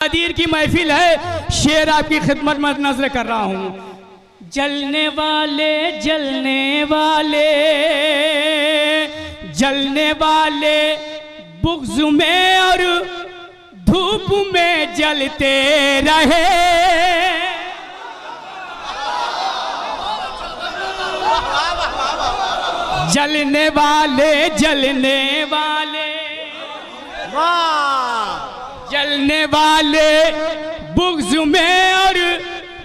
कदीर की महफिल है, शेर आपकी खिदमत में नजर कर रहा हूँ। जलने वाले जलने वाले जलने वाले बुग़्ज़ में और धूप में जलते रहे। जलने वाले जलने वाले जलने वाले बुग़्ज़ में और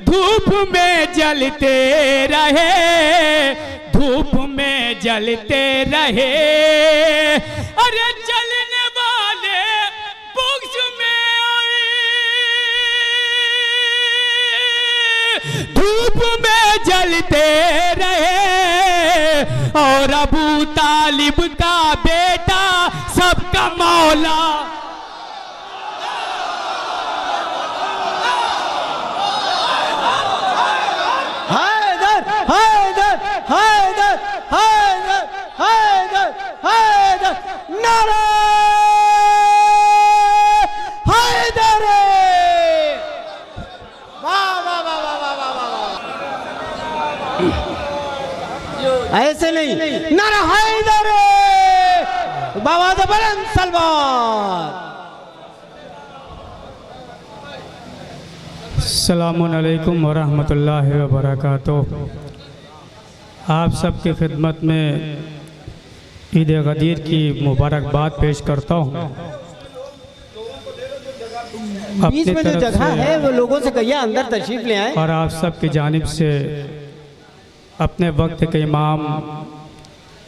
धूप में जलते रहे, धूप में जलते रहे। अरे जलने वाले बुग़्ज़ में और धूप में जलते रहे। और अबू तालिब का बेटा सबका मौला, हैदर हैदर हैदर हैदर नारा हैदर। वाह वाह वाह वाह वाह वाह। ऐसे नहीं, नारा हैदर बाबा बुलंद सलवार। अस्सलामुअलैकुम वरहमतुल्लाहि वबरकातुहू। आप सबकी खिदमत में ईद गदीर की मुबारकबाद पेश करता हूँ। बीच में जो जगह है वो लोगों से कहिए अंदर तशरीफ ले आए। और आप सबकी जानिब से अपने वक्त के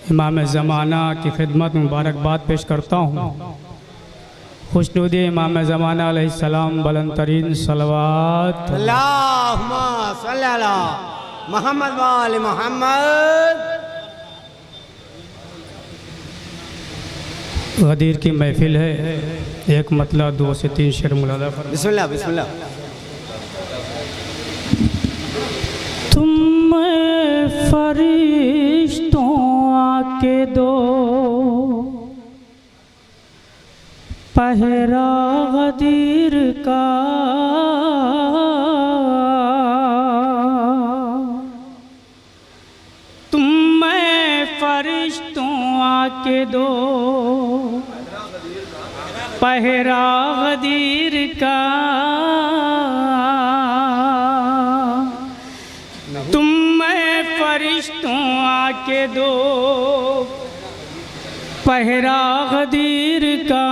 इमाम ज़माना की खिदमत में मुबारकबाद पेश करता हूँ। खुशनुदी इमाम ज़माना अलैहिस्सलाम बुलंद तरीन सलवात अल्लाहुम्मा सल्ली अला मोहम्मद वाले मोहम्मद। गदीर की महफिल है, एक मतलब 2 से 3 शेर मुलादा फरमाइए। बिस्मिल्लाह बिस्मिल्लाह। तुम फरिश्तों आके दो पहरा गदीर का, तुम फरिश्तों आके दो पहरा गदीर का। तुम फरिश्तों आके दो पहरा गदीर का।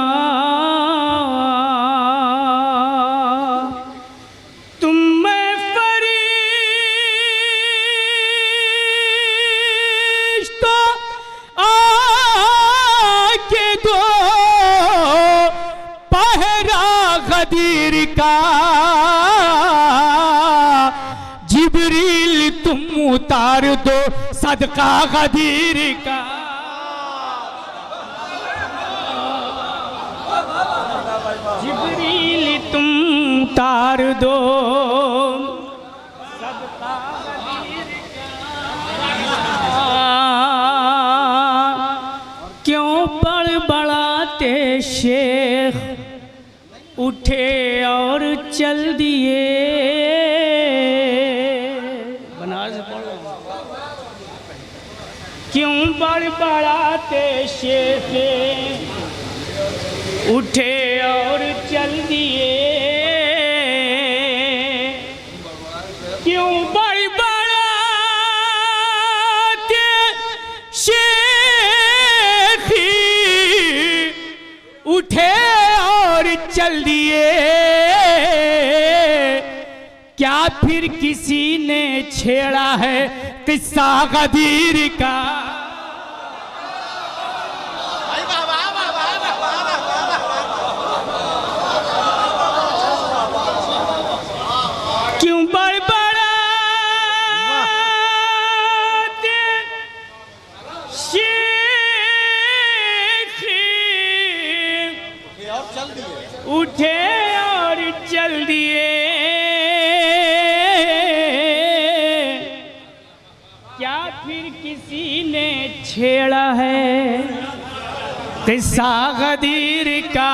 गदीर का जिब्रील तुम उतार दो सदका गदीर का। जिब्रील तुम उतार दो सदका गदीर का। क्यों बड़बड़ाते शेख उठे और चल दिए। बनारस क्यों बड़बड़ाते शेख उठे और चल दिए। क्यों बड़बड़ाते शेख उठे चल दिए। क्या फिर किसी ने छेड़ा है किस्सा गदीर का। क्यों बड़बड़ाते शेख उठे और चल दिए। क्या फिर किसी ने छेड़ा है किस्सा गदीर का।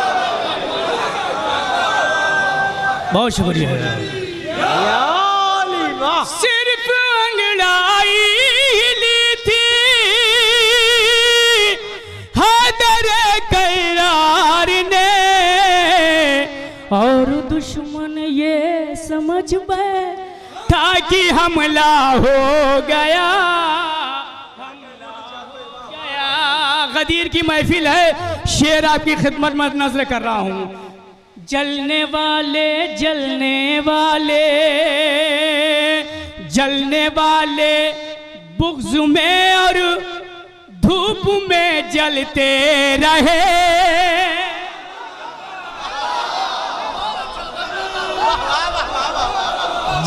बहुत शुक्रिया। याली वाह। सिर्फ अंगड़ाई ली थी हैदर करार ने, और दुश्मन ये समझ बैठा कि हमला हो गया। गदीर की महफिल है, शेर आपकी खिदमत में नज़र कर रहा हूँ। जलने वाले जलने वाले जलने वाले बुग़्ज़ में और धूप में जलते रहे।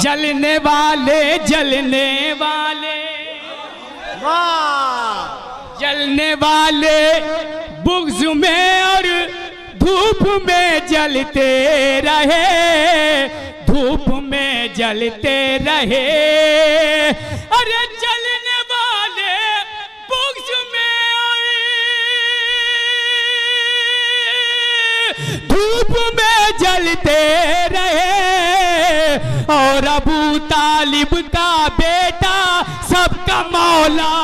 जलने वाले जलने वाले वाह। जलने वाले बुग़्ज़ में और धूप में जलते रहे, धूप में जलते रहे। अरे जलने वाले बुग़्ज़ में और धूप में जलते रहे, और अबू तालिब का बेटा सबका मौला।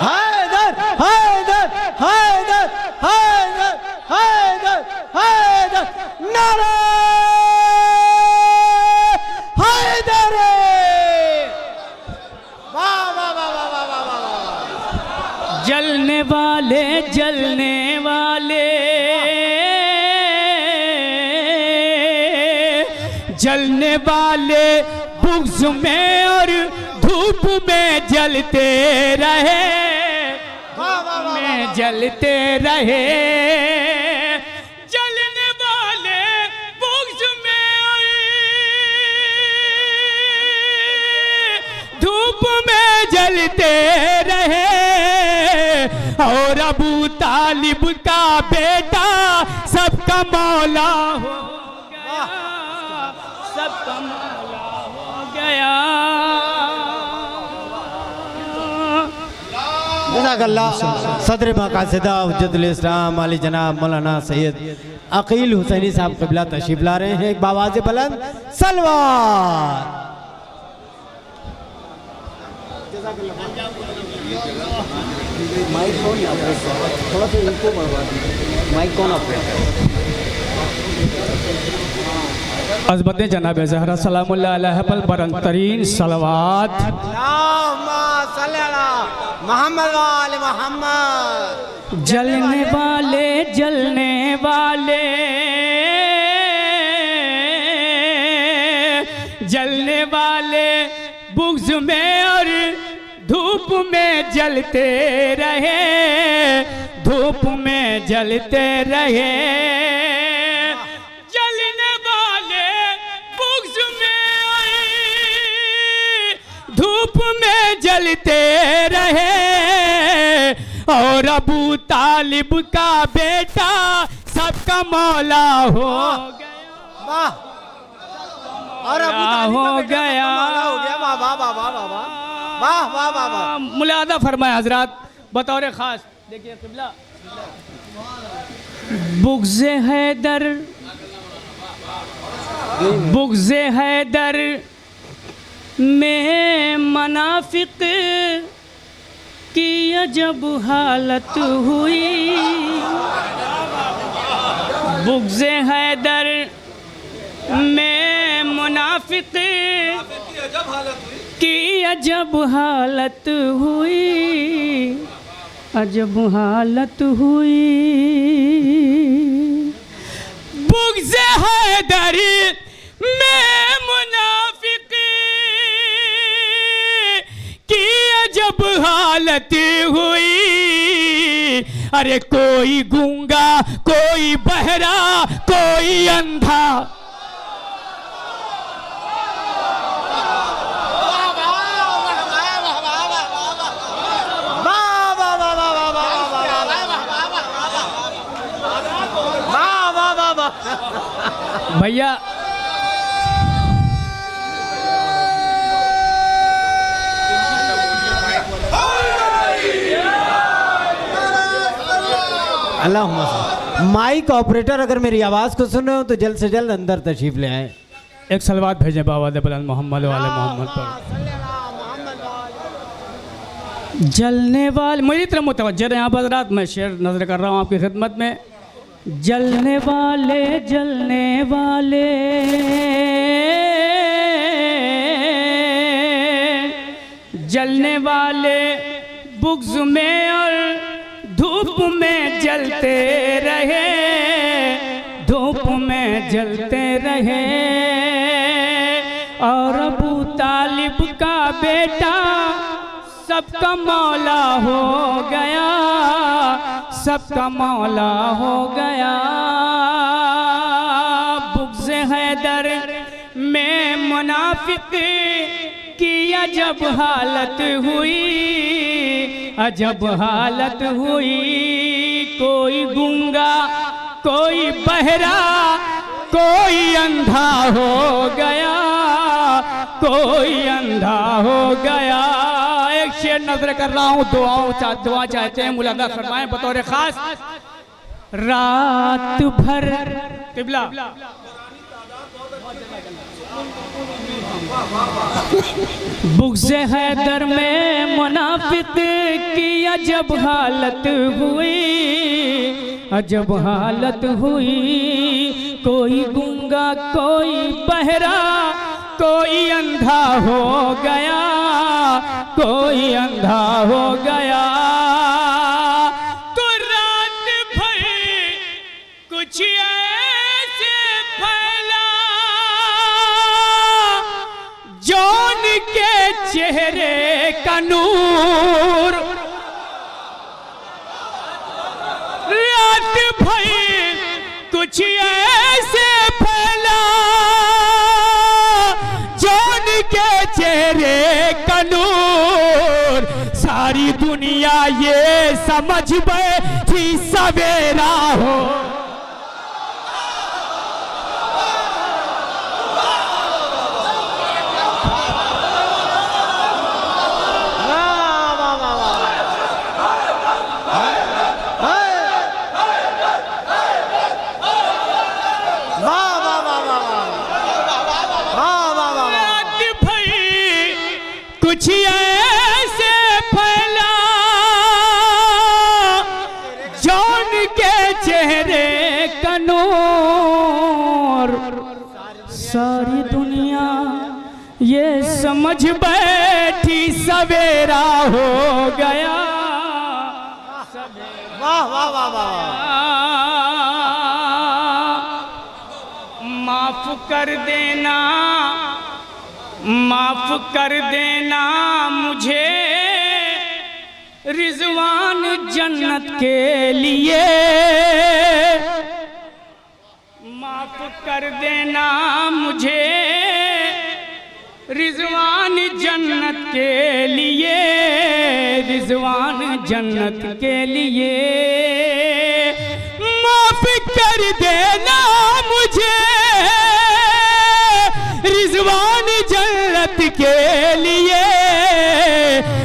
हैदर हैदर हैदर हैदर हैदर हैदर नारे हैदर। वाह वाह वाह वाह वाह वाह वाह। जलने वाले जलने वाले जलने वाले बुग़्ज़ में और धूप में जलते रहे, में जलते रहे। जलने वाले बुग़्ज़ में और धूप में जलते रहे, और अबू तालिब का बेटा सबका मौला हो गया, सबका मौला हो गया। जज़ाकल्लाह। सदर मक़ासिदा हुज्जतुल इस्लाम अली जनाब मौलाना सैयद अकील हुसैनी साहब क़िबला तशरीफ़ ला रहे हैं। एक बावाज़ बुलंद सलवार। माइक कौन ऑपरेटर, थोड़ा सा इनको बढ़वा दीजिए। माइक कौन ऑपरेटर? अज़मत जनाब ज़हरा सलामुल्लाह अलैहा पर बरतरीन सलवात। मोहम्मद वाले मोहम्मद। जलने वाले जलने वाले जलने वाले बुग़्ज़ में और धूप में जलते रहे, धूप में जलते रहे। जलने वाले बुग़्ज़ में और धूप में जलते रहे, और अबू तालिब का बेटा सबका मौला हो गया। वाह। और अबू तालिब हो का बेटा गया। मौला हो गया। वाह वाह वाह वाह वाह वाह वाह वाह वाह। मुलादा फरमाए हजरात बतौर खास। देखिए क़िबला, बुग़्ज़ हैदर बुग़्ज़ हैदर में मुनाफ़िक की अजब हालत हुई। बुग़्ज़ हैदर में मुनाफ़िक की अजब हालत हुई, अजब हालत हुई। बुग़्ज़ हैदर में मुनाफ़िक की अजब हालत हुई। अरे कोई गूंगा, कोई बहरा, कोई अंधा, भैया अल्लाह माइक ऑपरेटर अगर मेरी आवाज़ को सुन रहे हो तो जल्द से जल्द अंदर तशरीफ ले आए। एक सलवात भेजें बाबा बुलंद मोहम्मद वाले मोहम्मद पर। जलने वाले मेरी तरफ मुतवज्जह रहे आप हज़रात, मैं शेर नज़र कर रहा हूँ आपकी खिदमत में। जलने वाले जलने वाले बुग़्ज़ में और धूप में जलते रहे, धूप में जलते रहे। और अबू तालिब का बेटा सबका मौला हो गया, सबका मौला हो गया। बुग़्ज़ हैदर में मुनाफिक की अजब हालत हुई, अजब हालत हुई। कोई गूंगा कोई बहरा कोई अंधा हो गया, कोई अंधा हो गया। एक शेर नजर कर रहा हूँ, दुआ चाहते हैं मुलादा फरमाएं बतौर खास। रात भर किबला बुग़्ज़ हैदर में मुनाफिक की अजब हालत हुई, अजब हालत हुई। कोई गूंगा कोई बहरा कोई अंधा हो गया, कोई अंधा हो गया। तो रात भर कुछ ऐसे फैला जौन के चेहरे का नूर। रात भर कुछ ऐसे फैला जौन के चेहरे का नूर। सारी दुनिया ये समझ बैठी सवेरा हो। कुछ ऐसे फैला जौन के चेहरे का नूर। सारी दुनिया ये समझ बैठी सवेरा हो गया। वाह वाह वाह वाह। माफ कर देना, माफ कर देना मुझे रिजवान जन्नत के लिए। माफ कर देना मुझे रिजवान जन्नत के लिए, रिजवान जन्नत के लिए। माफ कर देना मुझे रिजवान जन्नत के लिए।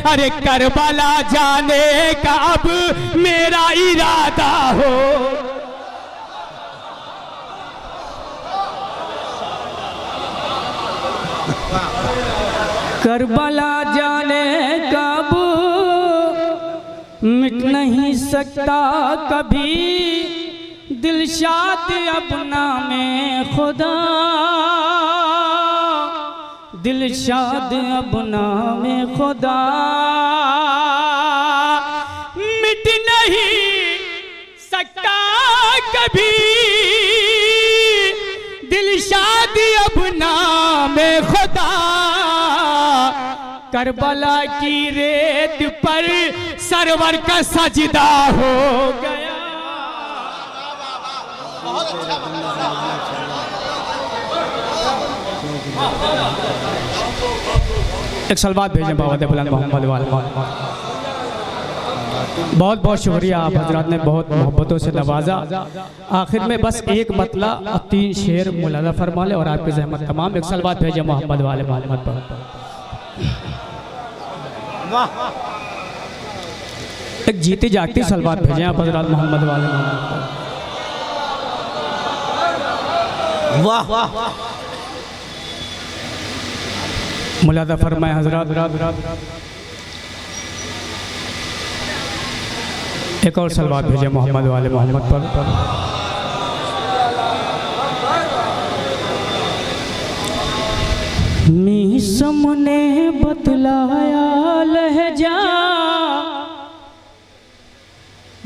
अरे करबला जाने का अब मेरा इरादा हो। करबला जाने का अब मिट नहीं सकता कभी दिलशाद अपना में खुदा। दिलशाद अपना में खुदा मिट नहीं सकता कभी दिलशाद अपना में खुदा। करबला की रेत पर सरवर का सजदा हो गया। एक सलवात भेजें बाबा बुलंद मोहम्मद वाले। बहुत बहुत शुक्रिया, आप हजरात ने बहुत मोहब्बतों से नवाजा। आखिर में बस एक मतला और 3 शेर मुलादा फरमा ले और आपकी जहमत तमाम। एक सलवात भेजें मोहम्मद वाले मोहम्मद पर। एक जीती जागती सलवात भेजें आप हजरत मोहम्मद वाले मोहम्मद। वाह वाह मुलादा फरमाए हजरत। एक और सलवात भेजे मोहम्मद वाले मोहम्मद पर। मीसम ने बतलाया लहजा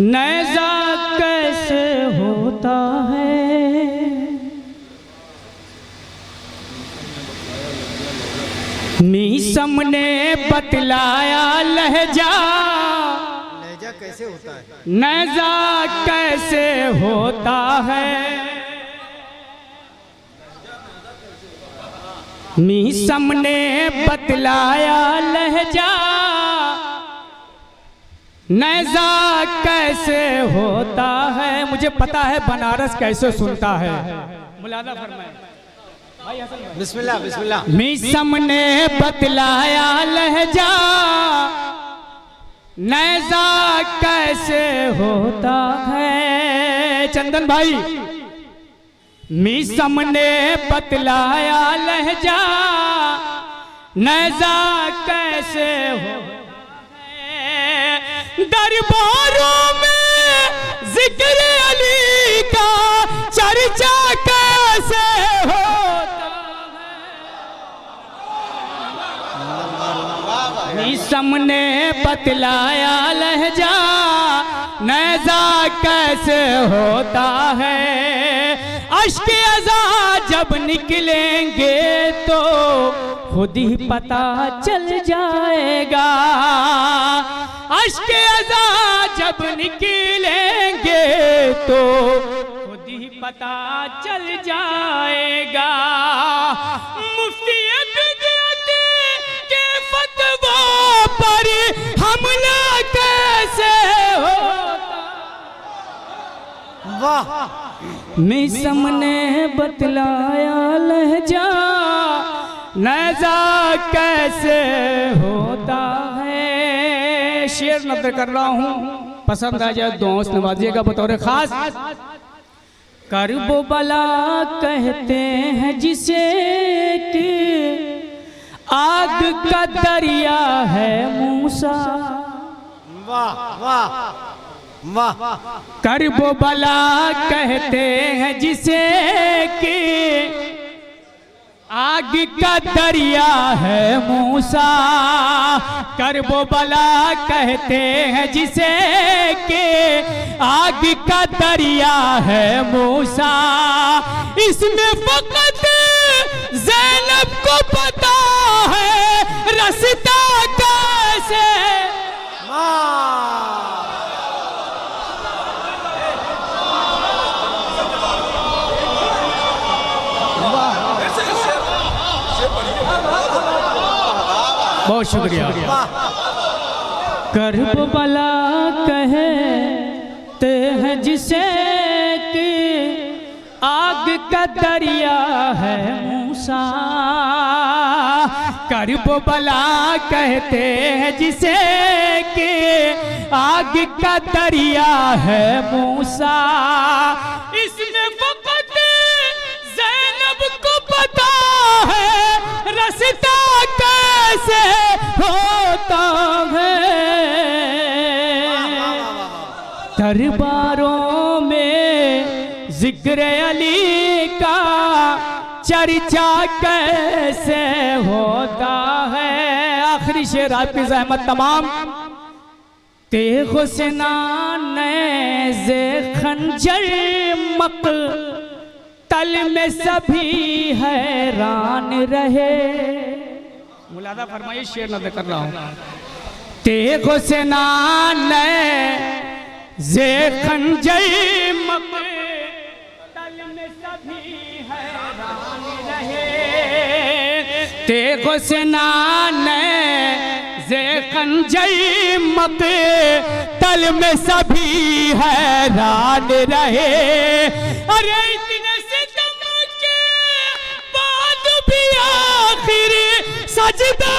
नैज़ा कैसे होता है, मीसम ने बतलाया लहजा कैसे होता है, नैज़ा कैसे होता है। मीसम ने बतलाया लहजा नैज़ा कैसे होता है। मुझे पता है बनारस कैसे सुनता है। मुलादा फरमाए बिस्मिल्लाह बिस्मिल्लाह। मीसम ने बतलाया लहजा नैज़ा कैसे होता है। चंदन भाई, मीसम ने बतलाया लहजा नैज़ा कैसे होता है। दरबारों में जिक्र अली का चर्चा कैसे होता है। मीसम ने बतलाया लहजा नैज़ा कैसे होता है। अश्क अज़ा जब निकलेंगे तो खुद ही पता चल जाएगा। अश्क अज़ा जब निकलेंगे तो खुद ही पता चल जाएगा। मुफ्ती बिदअत के फतवा पर हमला कैसे होता। वाह। मीसम ने बतलाया लहजा नैज़ा कैसे होता है। शेर नज़र कर रहा हूँ, पसंद आ जाए दोस्त नवाजिएगा बतौर खास। करबो बला कहते हैं जिसे कि आग का दरिया है मूसा। वाह वाह वाह। करबो बला कहते हैं जिसे कि आग का दरिया है मूसा। करबो बला कहते हैं जिसे कि आग का दरिया है मूसा। इसमें फकत ज़ैनब को पता है रास्ता कैसे। बहुत शुक्रिया। करबला कहते हैं जिसे कि आग का दरिया है मूसा। करबला कहते हैं जिसे कि आग का दरिया है मूसा। इसमें फकत ज़ैनब को पता है रास्ता कैसे होता है। दरबारों में जिक्र अली का चर्चा कैसे होता है। आखिरी शेर आपकी ज़हमत तमाम। तेगो से नेज़े खंजर मक तल में सभी हैरान रहे। मुलादा फरमाइए, शेर नज़र कर रहा हूँ। तेगो से नेज़े खंजर मक तल में सभी हैरान रहे। तेगो से नेज़े खंजर मक तल में सभी हैरान रहे। अरे इतने सितम के बाद भी आखिर सजदा